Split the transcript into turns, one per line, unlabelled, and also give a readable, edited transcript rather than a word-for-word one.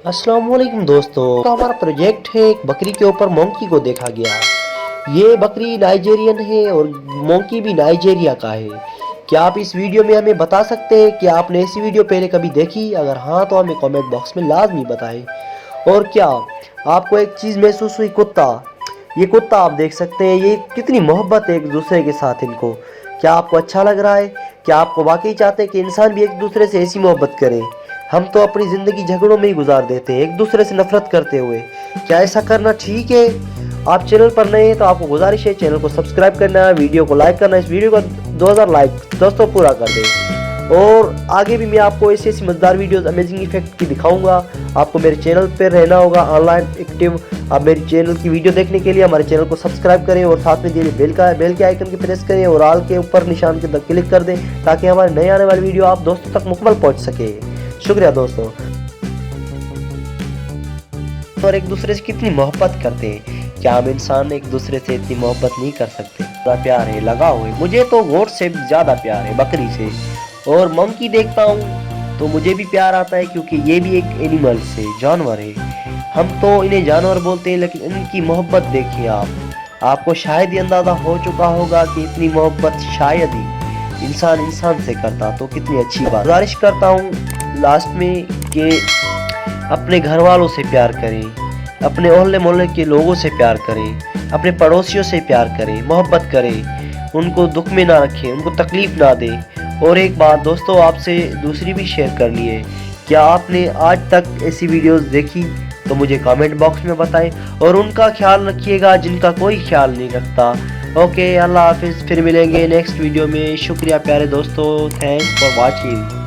अस्सलाम वालेकुम दोस्तों, हमारा प्रोजेक्ट है एक बकरी के ऊपर मोंकी को देखा गया। ये बकरी नाइजेरियन है और मोंकी भी नाइजेरिया का है। क्या आप इस वीडियो में हमें बता सकते हैं कि आपने ऐसी वीडियो पहले कभी देखी? अगर हाँ तो हमें कमेंट बॉक्स में लाजमी बताएं। और क्या आपको एक चीज़ महसूस हुई? ये कुत्ता आप देख सकते हैं, ये कितनी मोहब्बत है एक दूसरे के साथ इनको। क्या आपको अच्छा लग रहा है? क्या आपको वाकई चाहते हैं कि इंसान भी एक दूसरे से ऐसी मोहब्बत करें? हम तो अपनी ज़िंदगी झगड़ों में ही गुजार देते हैं, एक दूसरे से नफरत करते हुए। क्या ऐसा करना ठीक है? आप चैनल पर नए हैं तो आपको गुजारिश है चैनल को सब्सक्राइब करना है, वीडियो को लाइक करना है। इस वीडियो को 2000 लाइक दोस्तों पूरा कर दें। और आगे भी मैं आपको ऐसी ऐसी मज़ेदार वीडियोस अमेजिंग इफेक्ट की दिखाऊंगा। आपको मेरे चैनल पर रहना होगा ऑनलाइन एक्टिव। आप मेरी चैनल की वीडियो देखने के लिए हमारे चैनल को सब्सक्राइब करें और साथ में दिए बेल के आइकन की प्रेस करें और ऑल के ऊपर निशान के क्लिक कर दें ताकि हमारे नए आने वाली वीडियो आप दोस्तों तक मुकम्मल पहुंच सके। शुक्रिया दोस्तों। और एक दूसरे से कितनी मोहब्बत करते हैं, क्या हम इंसान एक दूसरे से इतनी मोहब्बत नहीं कर सकते? ज़्यादा प्यार है लगा हुए, मुझे तो गोट से ज़्यादा प्यार है बकरी से। और मंकी देखता हूँ तो मुझे भी प्यार आता है क्योंकि ये भी एक एनिमल से जानवर है। हम तो इन्हें जानवर बोलते हैं लेकिन इनकी मोहब्बत देखिए आपको शायद ही अंदाज़ा हो चुका होगा कि इतनी मोहब्बत शायद ही इंसान से करता तो कितनी अच्छी बात। गुजारिश करता हूँ लास्ट में कि अपने घर वालों से प्यार करें, अपने ओहले मोहल्ले के लोगों से प्यार करें, अपने पड़ोसियों से प्यार करें, मोहब्बत करें, उनको दुख में ना रखें, उनको तकलीफ़ ना दें। और एक बात दोस्तों आपसे दूसरी भी शेयर करनी है, क्या आपने आज तक ऐसी वीडियोस देखी? तो मुझे कमेंट बॉक्स में बताएं और उनका ख्याल रखिएगा जिनका कोई ख्याल नहीं रखता। ओके, अल्लाह हाफिज़, फिर मिलेंगे नेक्स्ट वीडियो में। शुक्रिया प्यारे दोस्तों, थैंक्स फॉर वॉचिंग।